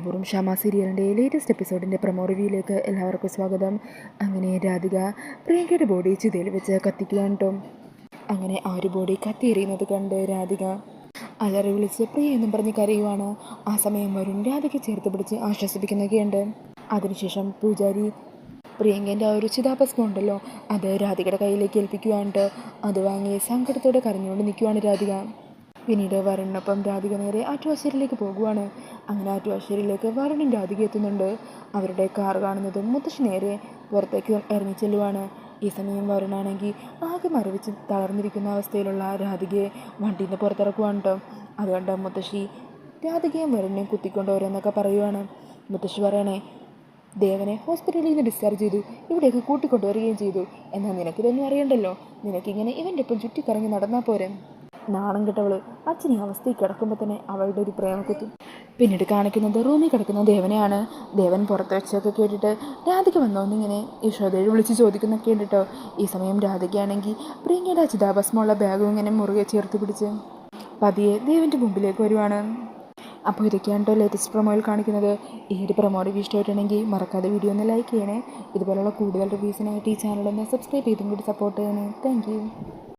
മനഃപൂർവ്വം ഷമ സീരിയലിൻ്റെ latest എപ്പിസോഡിൻ്റെ promo റിവ്യൂയിലേക്ക് എല്ലാവർക്കും സ്വാഗതം. അങ്ങനെ രാധിക പ്രിയങ്കയുടെ ബോഡി ചിതയിൽ വെച്ച് കത്തിക്കുകയാണ് കേട്ടോ. അങ്ങനെ ആ ഒരു ബോഡി കത്തിയെറിയുന്നത് കണ്ട് രാധിക അലറി വിളിച്ച് പ്രിയ എന്നും പറഞ്ഞ് കരയുവാണ്. ആ സമയം വരുൺ രാധിക ചേർത്ത് പിടിച്ച് ആശ്വസിപ്പിക്കുന്നൊക്കെയുണ്ട്. അതിനുശേഷം പൂജാരി പ്രിയങ്കൻ്റെ ആ ഒരു ചിതാഭസ്മം ഉണ്ടല്ലോ, അത് രാധികയുടെ കയ്യിലേക്ക് ഏൽപ്പിക്കുവാണ്. അത് വാങ്ങി സങ്കടത്തോടെ കരഞ്ഞുകൊണ്ട് നിൽക്കുവാണ് രാധിക. പിന്നീട് വരുണിനൊപ്പം രാധിക നേരെ ആറ്റുവാശ്ശേരിയിലേക്ക് പോകുവാണ്. അങ്ങനെ ആറ്റുവാശ്ശേരിയിലേക്ക് വരുണും രാധിക എത്തുന്നുണ്ട്. അവരുടെ കാർ കാണുന്നതും മുത്തശ്ശി നേരെ പുറത്തേക്ക് ഇറങ്ങി ചെല്ലുവാണ്. ഈ സമയം വരുണാണെങ്കിൽ ആകെ മരവിച്ച് തളർന്നിരിക്കുന്ന അവസ്ഥയിലുള്ള രാധികയെ വണ്ടിയിൽ നിന്ന് പുറത്തിറക്കുവാണ് കേട്ടോ. അതുകൊണ്ട് മുത്തശ്ശി രാധികയും വരുണിനെയും കുത്തിക്കൊണ്ട് ഓരോന്നൊക്കെ പറയുവാണ്. മുത്തശ്ശി പറയണേ, ദേവനെ ഹോസ്പിറ്റലിൽ നിന്ന് ഡിസ്ചാർജ് ചെയ്തു, ഇവിടേക്ക് കൂട്ടിക്കൊണ്ടുവരികയും ചെയ്തു. എന്നാൽ നിനക്കിതൊന്നും അറിയണ്ടല്ലോ, നിനക്കിങ്ങനെ ഇവൻ്റെ ഒപ്പം ചുറ്റിക്കറങ്ങി നടന്നാൽ പോരെ. നാണം കെട്ടവള് അച്ഛൻ ഈ അവസ്ഥയിൽ കിടക്കുമ്പോൾ തന്നെ അവളുടെ ഒരു പ്രേമക്കുത്തും. പിന്നീട് കാണിക്കുന്നത് റൂമിൽ കിടക്കുന്ന ദേവനെയാണ്. ദേവൻ പുറത്ത് വെച്ചൊക്കെ കേട്ടിട്ട് രാധിക വന്നോന്നിങ്ങനെ യശോദയെ വിളിച്ച് ചോദിക്കുന്നൊക്കെ ഉണ്ട് കേട്ടോ. ഈ സമയം രാധികയാണെങ്കിൽ പ്രിയങ്കയുടെ ചിതാഭസ്മമുള്ള ബാഗും ഇങ്ങനെ മുറുകെ ചേർത്ത് പിടിച്ച് പതിയെ ദേവൻ്റെ മുമ്പിലേക്ക് വരുവാണ്. അപ്പോൾ ഇതൊക്കെയാണ് കേട്ടോ ലേറ്റസ്റ്റ് പ്രൊമോയിൽ കാണിക്കുന്നത്. ഈ ഒരു പ്രൊമോ റിവ്യൂ ഇഷ്ടമായിട്ടുണ്ടെങ്കിൽ മറക്കാതെ വീഡിയോ ഒന്ന് ലൈക്ക് ചെയ്യണേ. ഇതുപോലുള്ള കൂടുതൽ റിവ്യൂസിനായിട്ട് ഈ ചാനലൊന്ന് സബ്സ്ക്രൈബ് ചെയ്തും കൂടി സപ്പോർട്ട് ചെയ്യണേ. Thank you.